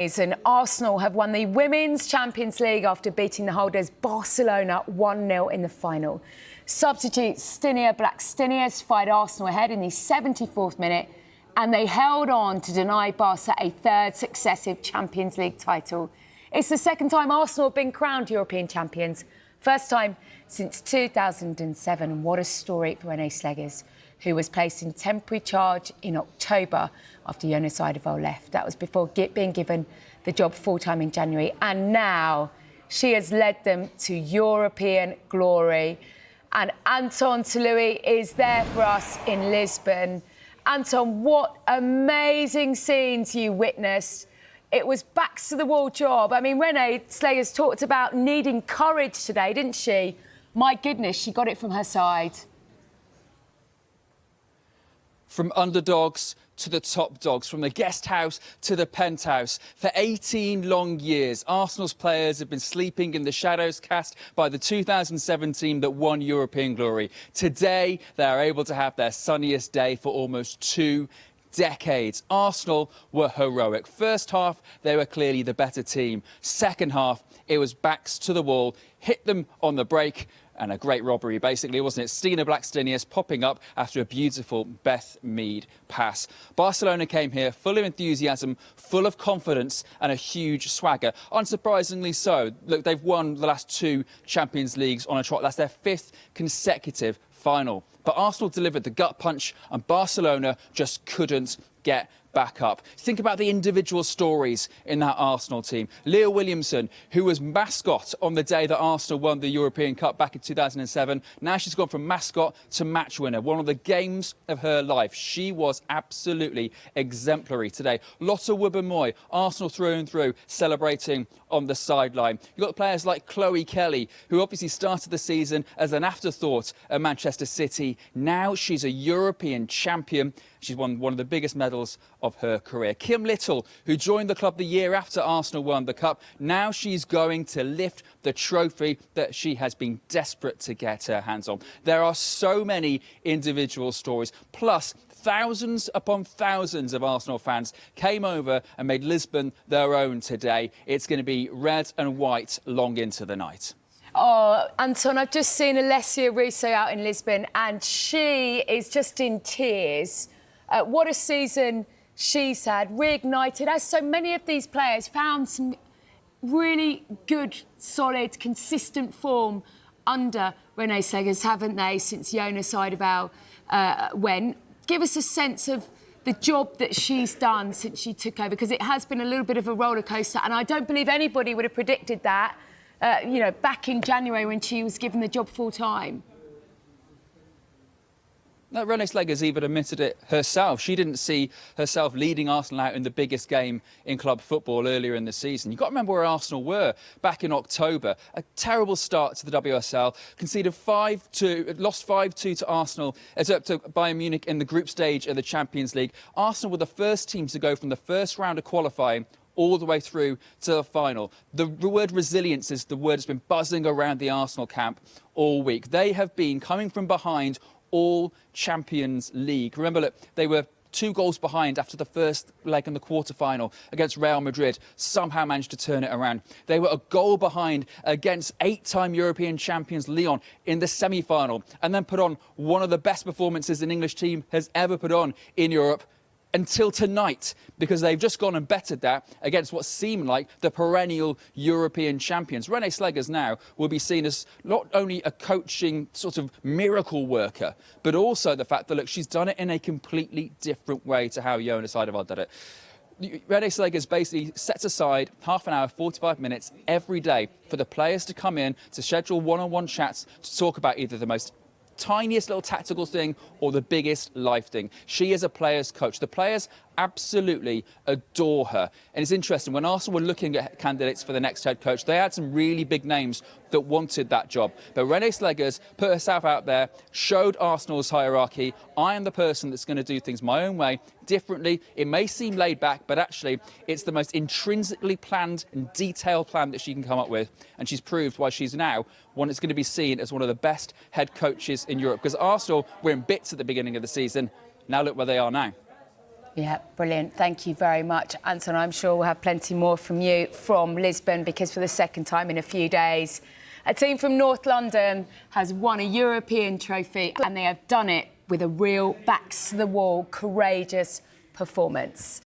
And Arsenal have won the Women's Champions League after beating the holders Barcelona 1-0 in the final. Substitute Stina Blackstenius fired Arsenal ahead in the 74th minute, and they held on to deny Barca a third successive Champions League title. It's the second time Arsenal have been crowned European champions. First time since 2007. What a story for Renee Sleggers, who was placed in temporary charge in October after Jonas Eidevall left. That was before being given the job full-time in January. And now she has led them to European glory. And Anton Tolui is there for us in Lisbon. Anton, what amazing scenes you witnessed. It was backs-to-the-wall job. I mean, Renee Sleggers talked about needing courage today, didn't she? My goodness, she got it from her side. From underdogs to the top dogs, from the guest house to the penthouse. For 18 long years, Arsenal's players have been sleeping in the shadows cast by the 2007 team that won European glory. Today, they are able to have their sunniest day for almost 2 decades. Arsenal were heroic. First half, they were clearly the better team. Second half, it was backs to the wall, hit them on the break, and a great robbery, basically, wasn't it? Stina Blackstenius popping up after a beautiful Beth Mead pass. Barcelona came here full of enthusiasm, full of confidence and a huge swagger. Unsurprisingly so. Look, they've won the last 2 Champions Leagues on a trot. That's their 5th consecutive final. But Arsenal delivered the gut punch and Barcelona just couldn't get back up. Think about the individual stories in that Arsenal team. Leah Williamson, who was mascot on the day that Arsenal won the European Cup back in 2007. Now she's gone from mascot to match winner. One of the games of her life. She was absolutely exemplary today. Lotta Wubben-Moy, Arsenal through and through, celebrating on the sideline. You've got players like Chloe Kelly, who obviously started the season as an afterthought at Manchester City. Now she's a European champion. She's won one of the biggest medals of her career. Kim Little, who joined the club the year after Arsenal won the Cup. Now she's going to lift the trophy that she has been desperate to get her hands on. There are so many individual stories. Plus, thousands upon thousands of Arsenal fans came over and made Lisbon their own today. It's going to be red and white long into the night. Oh, Anton, I've just seen Alessia Russo out in Lisbon and she is just in tears. What a season she's had, reignited, as so many of these players found some really good, solid, consistent form under Renee Sleggers, haven't they, since Jonas Eidevall went. Give us a sense of the job that she's done since she took over, because it has been a little bit of a roller coaster, and I don't believe anybody would have predicted that, back in January when she was given the job full time. No, Renee Sleggers even admitted it herself. She didn't see herself leading Arsenal out in the biggest game in club football earlier in the season. You've got to remember where Arsenal were back in October. A terrible start to the WSL. Conceded 5-2, lost 5-2 to Arsenal, to Bayern Munich in the group stage of the Champions League. Arsenal were the first team to go from the first round of qualifying all the way through to the final. The word resilience is the word that's been buzzing around the Arsenal camp all week. They have been coming from behind all Champions League. Remember, look, they were 2 goals behind after the first leg in the quarter-final against Real Madrid, somehow managed to turn it around. They were a goal behind against 8-time European champions Lyon in the semi-final, and then put on one of the best performances an English team has ever put on in Europe until tonight, because they've just gone and bettered that against what seemed like the perennial European champions. Renee Sleggers now will be seen as not only a coaching sort of miracle worker, but also the fact that, look, she's done it in a completely different way to how Jonas Eidevall did it. Renee Sleggers basically sets aside half an hour, 45 minutes every day for the players to come in to schedule one-on-one chats to talk about either the most tiniest little tactical thing or the biggest life thing. She is a player's coach. The players absolutely adore her. And it's interesting, when Arsenal were looking at candidates for the next head coach, they had some really big names that wanted that job. But Renee Sleggers put herself out there, showed Arsenal's hierarchy. I am the person that's going to do things my own way, differently. It may seem laid back, but actually it's the most intrinsically planned and detailed plan that she can come up with. And she's proved why she's now one that's going to be seen as one of the best head coaches in Europe. Because Arsenal were in bits at the beginning of the season. Now look where they are now. Yeah, brilliant. Thank you very much, Anton. I'm sure we'll have plenty more from you from Lisbon, because for the second time in a few days, a team from North London has won a European trophy, and they have done it with a real backs-to-the-wall, courageous performance.